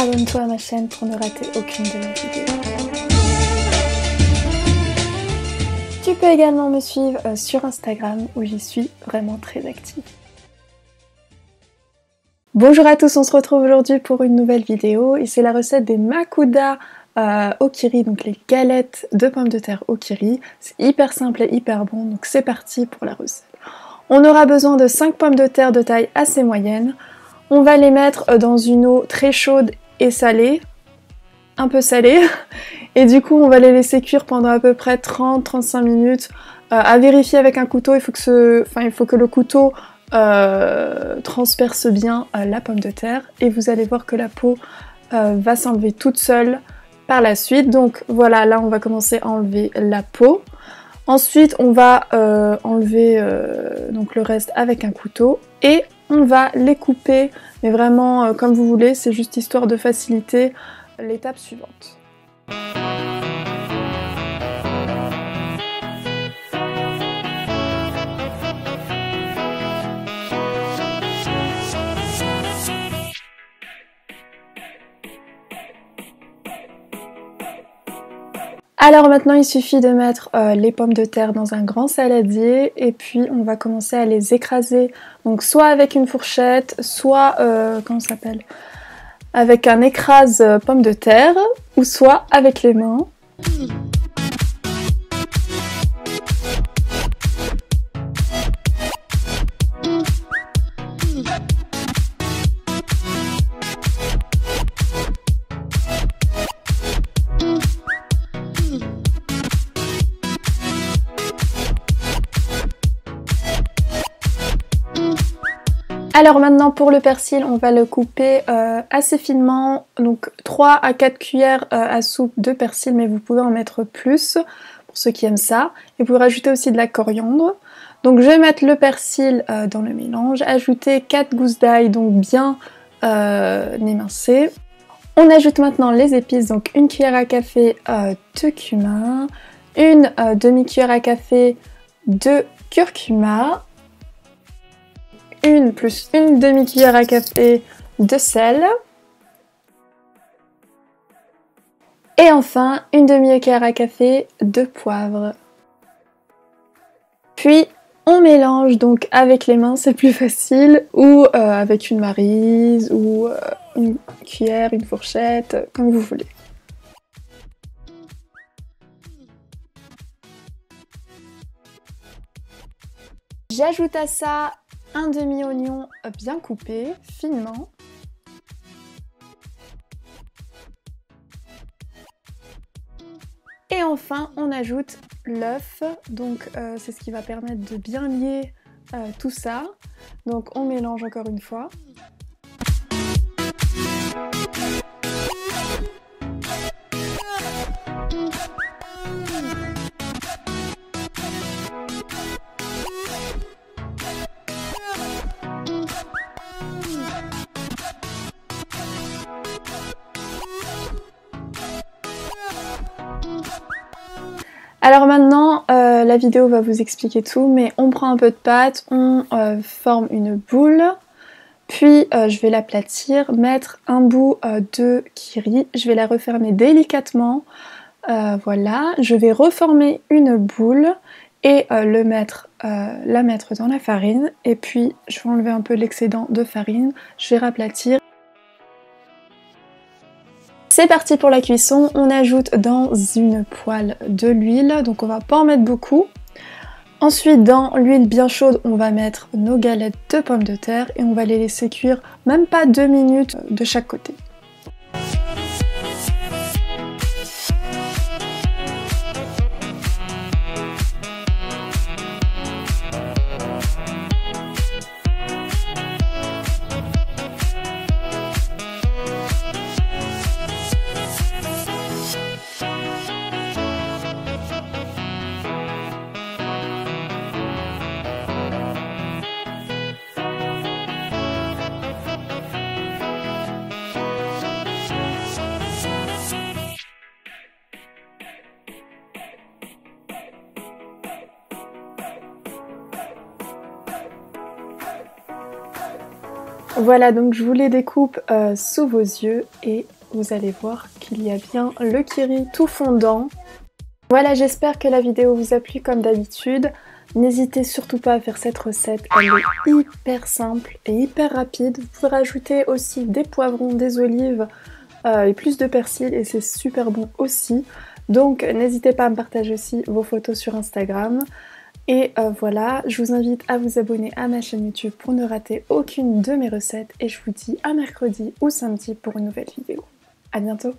abonne-toi à ma chaîne pour ne rater aucune de mes vidéos. Tu peux également me suivre sur Instagram où j'y suis vraiment très active. Bonjour à tous, on se retrouve aujourd'hui pour une nouvelle vidéo et c'est la recette des Makuda Okiri, donc les galettes de pommes de terre Okiri. C'est hyper simple et hyper bon, donc c'est parti pour la recette. On aura besoin de 5 pommes de terre de taille assez moyenne. On va les mettre dans une eau très chaude et salée, un peu salée, et du coup on va les laisser cuire pendant à peu près 30-35 minutes. À vérifier avec un couteau, il faut que le couteau transperce bien la pomme de terre et vous allez voir que la peau va s'enlever toute seule par la suite. Donc voilà, là on va commencer à enlever la peau. Ensuite on va enlever donc le reste avec un couteau et on va les couper, mais vraiment comme vous voulez, c'est juste histoire de faciliter l'étape suivante. Alors maintenant il suffit de mettre les pommes de terre dans un grand saladier et puis on va commencer à les écraser, donc soit avec une fourchette, soit comment ça s'appelle, avec un écrase pommes de terre, ou soit avec les mains. Alors maintenant pour le persil, on va le couper assez finement, donc 3 à 4 cuillères à soupe de persil, mais vous pouvez en mettre plus pour ceux qui aiment ça. Et vous pouvez rajouter aussi de la coriandre. Donc je vais mettre le persil dans le mélange, ajouter 4 gousses d'ail, donc bien émincées. On ajoute maintenant les épices, donc une cuillère à café de cumin, une demi-cuillère à café de curcuma, une demi-cuillère à café de sel. Et enfin, une demi-cuillère à café de poivre. Puis, on mélange donc avec les mains, c'est plus facile, ou avec une maryse, ou une cuillère, une fourchette, comme vous voulez. J'ajoute à ça un demi-oignon bien coupé, finement. Et enfin, on ajoute l'œuf, donc c'est ce qui va permettre de bien lier tout ça. Donc on mélange encore une fois. Alors maintenant, la vidéo va vous expliquer tout, mais on prend un peu de pâte, on forme une boule, puis je vais l'aplatir, mettre un bout de kiri, je vais la refermer délicatement, voilà, je vais reformer une boule et la mettre dans la farine, et puis je vais enlever un peu l'excédent de farine, je vais raplatir. C'est parti pour la cuisson, on ajoute dans une poêle de l'huile, donc on va pas en mettre beaucoup. Ensuite dans l'huile bien chaude, on va mettre nos galettes de pommes de terre et on va les laisser cuire même pas 2 minutes de chaque côté. Voilà, donc je vous les découpe sous vos yeux et vous allez voir qu'il y a bien le kiri tout fondant. Voilà, j'espère que la vidéo vous a plu comme d'habitude. N'hésitez surtout pas à faire cette recette, elle est hyper simple et hyper rapide. Vous pouvez rajouter aussi des poivrons, des olives et plus de persil et c'est super bon aussi. Donc n'hésitez pas à me partager aussi vos photos sur Instagram. Et voilà, je vous invite à vous abonner à ma chaîne YouTube pour ne rater aucune de mes recettes et je vous dis à mercredi ou samedi pour une nouvelle vidéo. À bientôt!